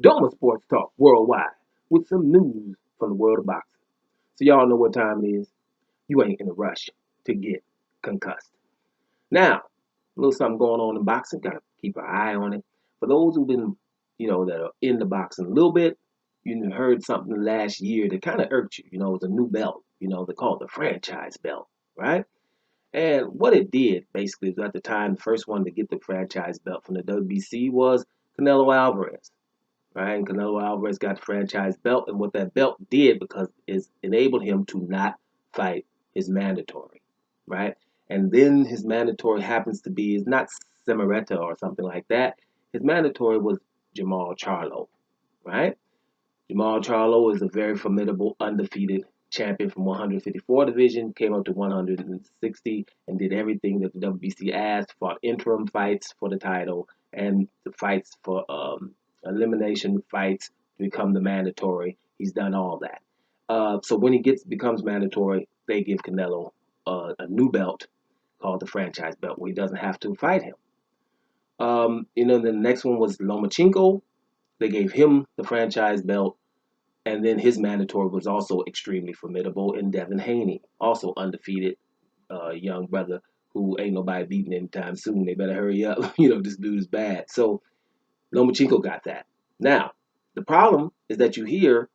Doma Sports Talk Worldwide with some news from the world of boxing. So y'all know what time it is. You ain't in a rush to get concussed. Now, a little something going on in boxing. Gotta keep an eye on it. For those who've been, that are in the boxing a little bit, you heard something last year that kind of irked you. It's a new belt. They call it the franchise belt, right? And what it did basically was at the time, the first one to get the franchise belt from the WBC was Canelo Alvarez, right? And Canelo Alvarez got the franchise belt, and what that belt did because is enabled him to not fight his mandatory, right? And then his mandatory happens to be is not Semereta or something like that. His mandatory was Jamal Charlo, right? Jamal Charlo is a very formidable, undefeated champion from 154 division, came up to 160 and did everything that the WBC asked, fought interim fights for the title and the fights for elimination fights to become the mandatory. He's done all that. So when he becomes mandatory, they give Canelo a new belt called the franchise belt, where he doesn't have to fight him. The next one was Lomachenko. They gave him the franchise belt, and then his mandatory was also extremely formidable in Devin Haney, also undefeated young brother who ain't nobody beating anytime soon. They better hurry up. This dude is bad. So Lomachenko got that. Now, the problem is that you hear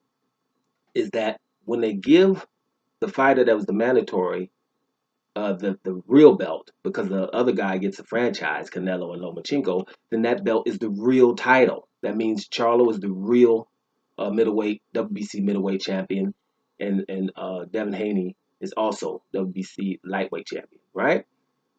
is that when they give the fighter that was the mandatory the real belt, because the other guy gets a franchise, Canelo and Lomachenko, then that belt is the real title. That means Charlo is the real middleweight WBC middleweight champion, and Devin Haney is also WBC lightweight champion, right?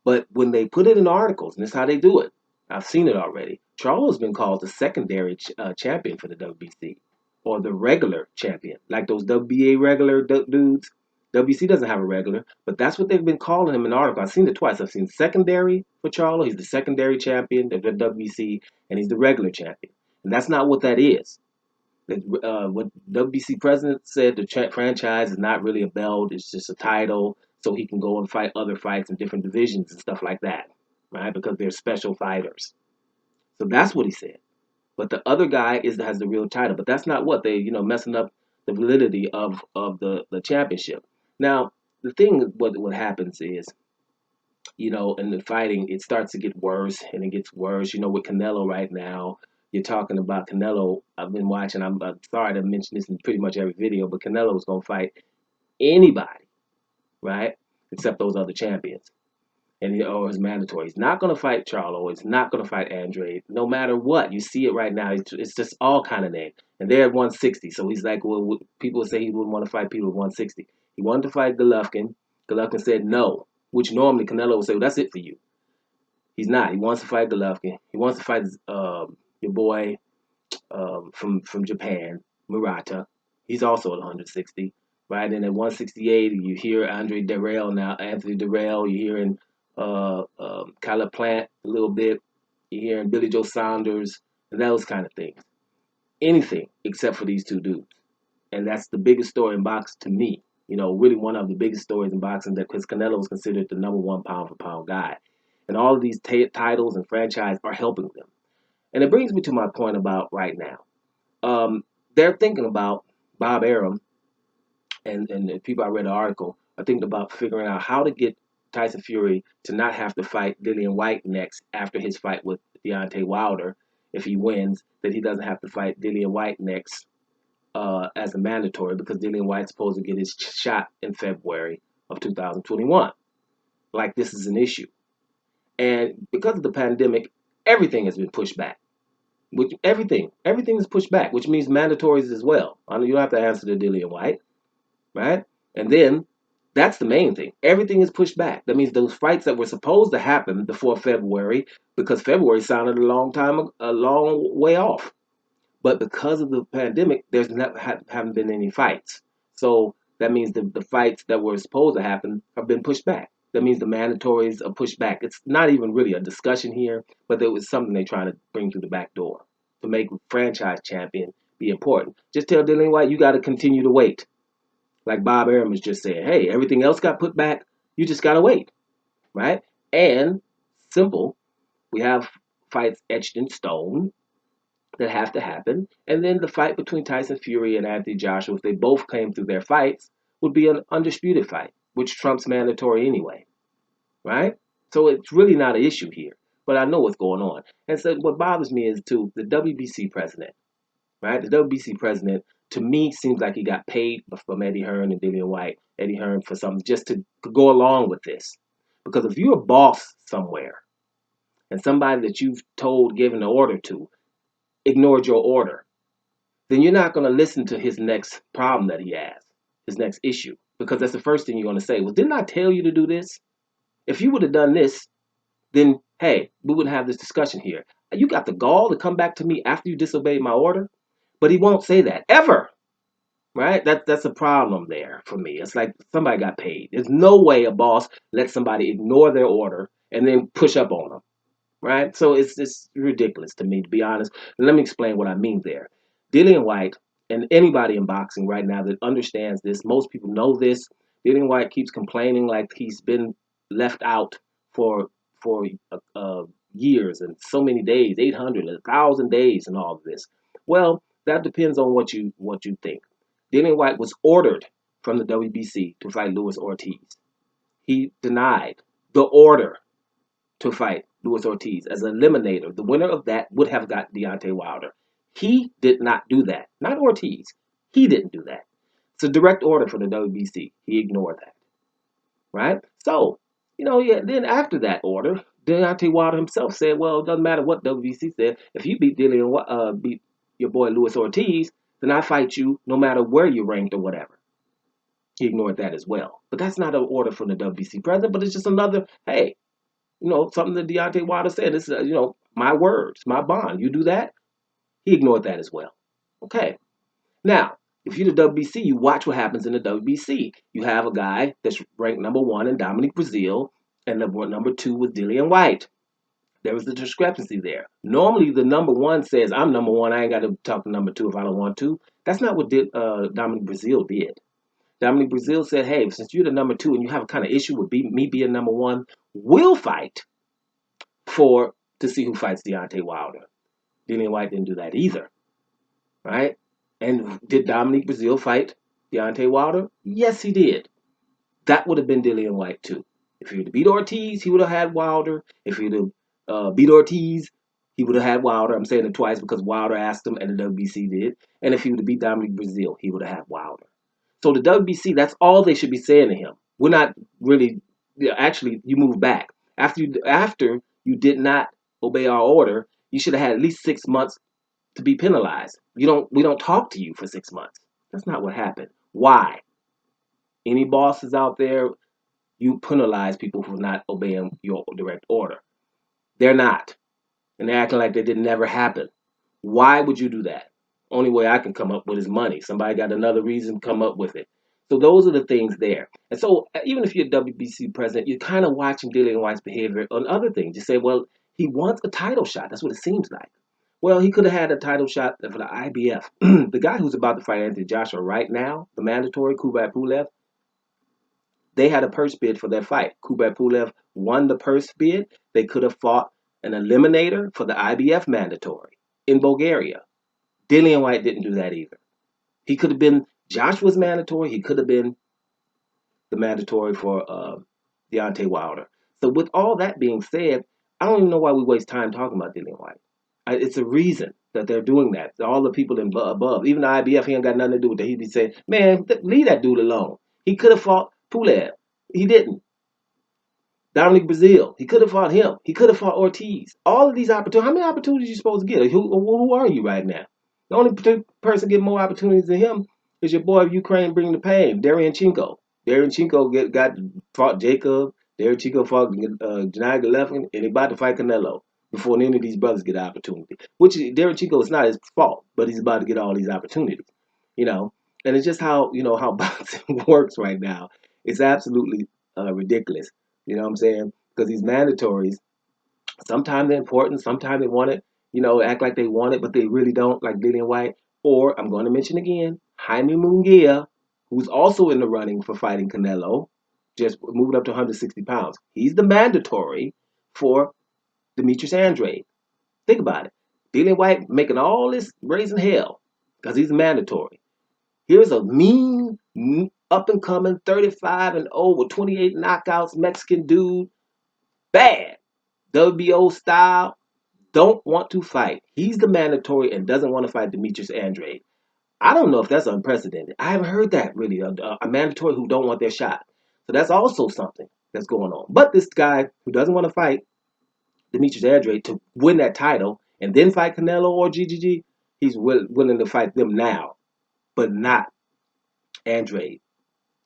But when they put it in articles, and this is how they do it, I've seen it already. Charlo's been called the secondary champion for the WBC, or the regular champion, like those WBA regular dudes. WBC doesn't have a regular, but that's what they've been calling him in articles. I've seen it twice. I've seen secondary for Charlo. He's the secondary champion of the WBC, and he's the regular champion. And that's not what that is. What WBC president said, the franchise is not really a belt; it's just a title, so he can go and fight other fights in different divisions and stuff like that, right? Because they're special fighters. So that's what he said. But the other guy has the real title. But that's not what they messing up the validity of the championship. Now the thing, what happens is, in the fighting, it starts to get worse and it gets worse. With Canelo right now, you're talking about Canelo. I've been watching. I'm sorry to mention this in pretty much every video, but Canelo is going to fight anybody, right? Except those other champions. And or his mandatory. He's not going to fight Charlo. He's not going to fight Andre. No matter what, you see it right now. It's just all kind of names. And they're at 160. So he's like, well, people say he wouldn't want to fight people at 160. He wanted to fight Golovkin. Golovkin said no, which normally Canelo would say, well, that's it for you. He's not. He wants to fight Golovkin. He wants to fight your boy from Japan, Murata. He's also at 160. Right? And at 168, you hear Anthony Darrell. You're hearing Caleb Plant a little bit. You're hearing Billy Joe Saunders and those kind of things. Anything except for these two dudes. And that's the biggest story in boxing to me. Really one of the biggest stories in boxing, that because Canelo is considered the number one pound for pound guy. And all of these titles and franchise are helping them. And it brings me to my point about right now. They're thinking about Bob Arum and the people I read the article are thinking about figuring out how to get Tyson Fury to not have to fight Dillian Whyte next after his fight with Deontay Wilder. If he wins, that he doesn't have to fight Dillian Whyte next as a mandatory, because Dillian Whyte's supposed to get his shot in February of 2021. Like, this is an issue. And because of the pandemic, everything has been pushed back. Everything is pushed back, which means mandatories as well. I know you don't have to answer to Dillian Whyte, right? And then that's the main thing. Everything is pushed back. That means those fights that were supposed to happen before February, because February sounded a long way off. But because of the pandemic, haven't been any fights. So that means the fights that were supposed to happen have been pushed back. That means the mandatories are pushed back. It's not even really a discussion here, but there was something they're trying to bring through the back door to make franchise champion be important. Just tell Dillian Whyte, you got to continue to wait. Like Bob Arum was just saying, hey, everything else got put back. You just got to wait, right? And simple, we have fights etched in stone. that have to happen. And then the fight between Tyson Fury and Anthony Joshua, if they both came through their fights, would be an undisputed fight, which trumps mandatory anyway, right? So it's really not an issue here. But I know what's going on. And so what bothers me is too the WBC president, right? The WBC president to me seems like he got paid from Eddie Hearn and Dillian Whyte, Eddie Hearn for something just to go along with this. Because if you're a boss somewhere and somebody that you've told, given the order to, ignored your order, then you're not going to listen to his next problem that he has, his next issue, because that's the first thing you're going to say. Well, didn't I tell you to do this? If you would have done this, then hey, we wouldn't have this discussion here. You got the gall to come back to me after you disobeyed my order, but he won't say that ever, right? That's a problem there for me. It's like somebody got paid. There's no way a boss lets somebody ignore their order and then push up on them, right? So it's ridiculous to me, to be honest. And let me explain what I mean there. Dillian Whyte and anybody in boxing right now that understands this, most people know this. Dillian Whyte keeps complaining like he's been left out for years and so many days, 800, 1,000 days, and all of this. Well, that depends on what you think. Dillian Whyte was ordered from the WBC to fight Luis Ortiz. He denied the order to fight Luis Ortiz as an eliminator. The winner of that would have got Deontay Wilder. He did not do that. Not Ortiz. He didn't do that. It's a direct order from the WBC. He ignored that. Right? So, yeah, then after that order, Deontay Wilder himself said, well, it doesn't matter what WBC said. If you beat your boy Luis Ortiz, then I fight you no matter where you're ranked or whatever. He ignored that as well. But that's not an order from the WBC president, but it's just another, hey, something that Deontay Wilder said. This is, my words, my bond. You do that? He ignored that as well. Okay. Now, if you're the WBC, you watch what happens in the WBC. You have a guy that's ranked #1 in Dominic Brazil, and #2 was Dillian Whyte. There was a discrepancy there. Normally, the #1 says, I'm #1. I ain't got to talk to #2 if I don't want to. That's not what Dominic Brazil did. Dominic Brazil said, hey, since you're the #2 and you have a kind of issue with me being #1, we'll fight to see who fights Deontay Wilder. Dillian Whyte didn't do that either, right? And did Dominic Brazil fight Deontay Wilder? Yes, he did. That would have been Dillian Whyte too. If he would have beat Ortiz, he would have had Wilder. If he would have beat Ortiz, he would have had Wilder. I'm saying it twice because Wilder asked him and the WBC did. And if he would have beat Dominic Brazil, he would have had Wilder. So the WBC, that's all they should be saying to him. We're not really, actually, you move back. After you did not obey our order, you should have had at least 6 months to be penalized. We don't talk to you for 6 months. That's not what happened. Why? Any bosses out there, you penalize people for not obeying your direct order. They're not. And they're acting like that didn't never happen. Why would you do that? Only way I can come up with is money. Somebody got another reason, come up with it. So those are the things there. And so even if you're a WBC president, you're kind of watching Dillian Whyte's behavior on other things. You say, well, he wants a title shot. That's what it seems like. Well, he could have had a title shot for the IBF. The guy who's about to fight Anthony Joshua right now, the mandatory, Kubrat Pulev, they had a purse bid for their fight. Kubrat Pulev won the purse bid. They could have fought an eliminator for the IBF mandatory in Bulgaria. Dillian Whyte didn't do that either. He could have been Joshua's mandatory. He could have been the mandatory for Deontay Wilder. So with all that being said, I don't even know why we waste time talking about Dillian Whyte. It's a reason that they're doing that. All the people above, even the IBF, he ain't got nothing to do with it. He'd be saying, man, leave that dude alone. He could have fought Pulev. He didn't. Dominic Brazil, he could have fought him. He could have fought Ortiz. All of these opportunities. How many opportunities are you supposed to get? Who are you right now? The only person getting more opportunities than him is your boy of Ukraine bringing the pain, Darianchenko. Darianchenko fought Jacob. Darianchenko fought Gennady Golovkin, and he about to fight Canelo before any of these brothers get an opportunity. Which Darianchenko is not his fault, but he's about to get all these opportunities. And it's just how how boxing works right now. It's absolutely ridiculous. You know what I'm saying? Because these mandatories, sometimes they're important, sometimes they want it, act like they want it, but they really don't, like Dillian Whyte. Or I'm going to mention again, Jaime Munguia, who's also in the running for fighting Canelo, just moved up to 160 pounds. He's the mandatory for Demetrius Andrade. Think about it. Dillian Whyte making all this raising hell because he's mandatory. Here's a mean, up and coming 35 and over 28 knockouts Mexican dude. Bad. WBO style. Don't want to fight. He's the mandatory and doesn't want to fight Demetrius Andrade. I don't know if that's unprecedented. I haven't heard that really. A mandatory who don't want their shot. So that's also something that's going on. But this guy who doesn't want to fight Demetrius Andrade to win that title and then fight Canelo or GGG, he's willing to fight them now, but not Andrade.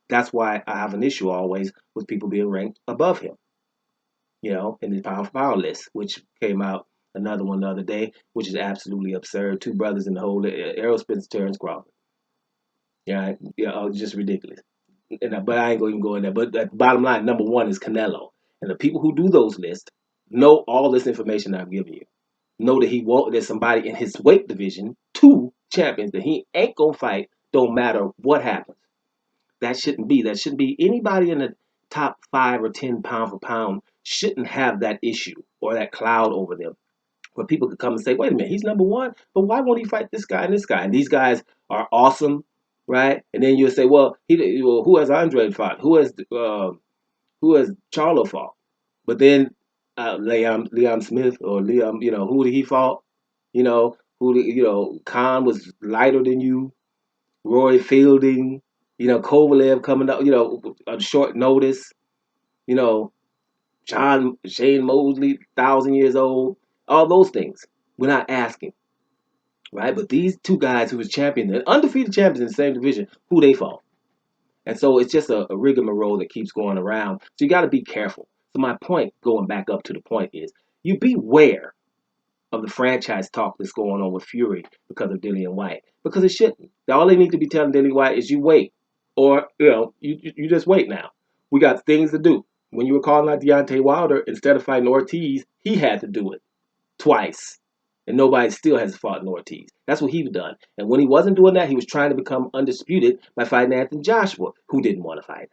That's why I have an issue always with people being ranked above him, in the pound for pound list, which came out another one the other day, which is absolutely absurd. Two brothers in the hole, Errol Spence, Terrence Crawford. Just ridiculous. But I ain't going to even go in there. But the bottom line, number one is Canelo. And the people who do those lists know all this information I've given you. Know that there's somebody in his weight division, two champions, that he ain't going to fight, don't matter what happens. That shouldn't be. That shouldn't be. Anybody in the top 5 or 10 pound for pound shouldn't have that issue or that cloud over them where people could come and say, wait a minute, he's number one, but why won't he fight this guy and this guy? And these guys are awesome, right? And then you'll say, well, who has Andre fought? Who has Charlo fought? But then Liam Smith or Liam, who did he fought? Khan was lighter than you. Roy Fielding, Kovalev coming up, on short notice, you know, Shane Mosley, 1,000 years old, all those things. We're not asking, right? But these two guys who was champions, and undefeated champions in the same division, who they fought. And so it's just a rigmarole that keeps going around. So you got to be careful. So my point, going back up to the point, is you beware of the franchise talk that's going on with Fury because of Dillian Whyte. Because it shouldn't. All they need to be telling Dillian Whyte is you wait. Or, you just wait now. We got things to do. When you were calling out Deontay Wilder, instead of fighting Ortiz, he had to do it twice. And nobody still has fought Ortiz. That's what he's done. And when he wasn't doing that, he was trying to become undisputed by fighting Anthony Joshua, who didn't want to fight him.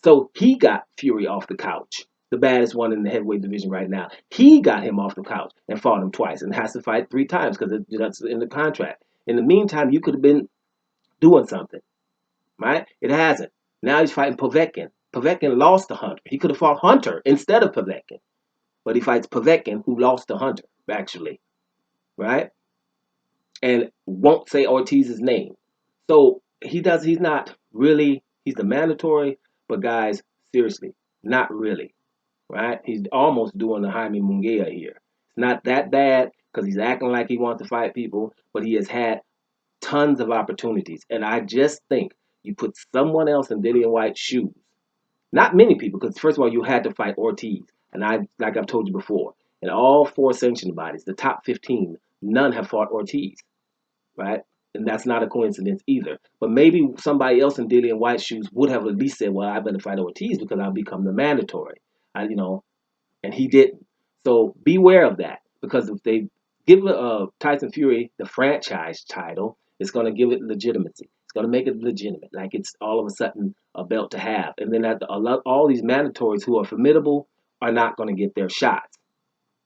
So he got Fury off the couch, the baddest one in the heavyweight division right now. He got him off the couch and fought him twice and has to fight 3 times because that's in the contract. In the meantime, you could have been doing something, right? It hasn't. Now he's fighting Povetkin. Povetkin lost to Hunter. He could have fought Hunter instead of Povetkin. But he fights Povetkin, who lost to Hunter, actually, right? And won't say Ortiz's name. So he's not really, he's the mandatory, but guys, seriously, not really, right? He's almost doing the Jaime Munguia here. It's not that bad because he's acting like he wants to fight people, but he has had tons of opportunities. And I just think you put someone else in Dillian Whyte's shoes. Not many people, because first of all, you had to fight Ortiz. And like I've told you before, in all 4 sanctioned bodies, the top 15, none have fought Ortiz, right? And that's not a coincidence either. But maybe somebody else in Dillian Whyte's shoes would have at least said, well, I better fight Ortiz because I'll become the mandatory. And he didn't. So beware of that, because if they give Tyson Fury the franchise title, it's going to give it legitimacy. It's going to make it legitimate, like it's all of a sudden a belt to have. And then all these mandatories who are formidable are not going to get their shots,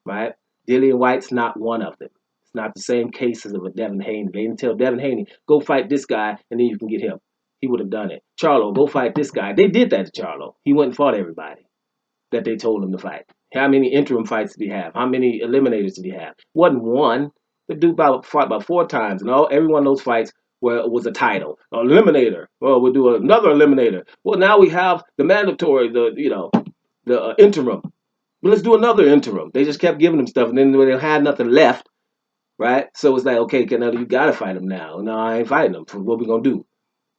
right? Dillian Whyte's not one of them. It's not the same case as of a Devin Haney. They didn't tell Devin Haney, go fight this guy, and then you can get him. He would have done it. Charlo, go fight this guy. They did that to Charlo. He went and fought everybody that they told him to fight. How many interim fights did he have? How many eliminators did he have? Wasn't one. The dude fought about 4 times, and every one of those fights was a title. Eliminator. Well, we'll do another eliminator. Well, now we have the mandatory, the interim. Well, let's do another interim. They just kept giving him stuff, and then when they had nothing left, right? So it's like, okay, Canelo, you gotta fight him now. No, I ain't fighting him. What we gonna do?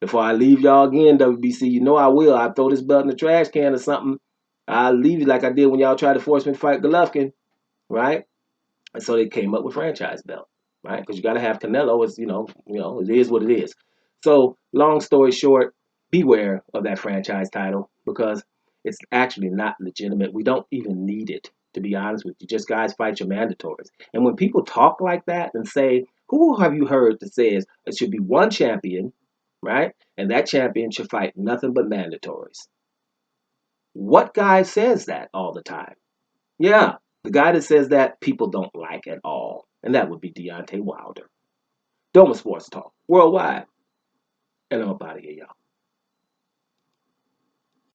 Before I leave y'all again, WBC, you know I will. I throw this belt in the trash can or something. I'll leave you like I did when y'all tried to force me to fight Golovkin, right? And so they came up with franchise belt, right? Because you got to have Canelo. It's it is what it is. So long story short, beware of that franchise title because it's actually not legitimate. We don't even need it, to be honest with you. Just guys fight your mandatories. And when people talk like that and say, who have you heard that says it should be one champion, right? And that champion should fight nothing but mandatories. What guy says that all the time? Yeah, the guy that says that people don't like at all. and that would be Deontay Wilder. Doma Sports Talk, worldwide, and I'm up out of here, y'all.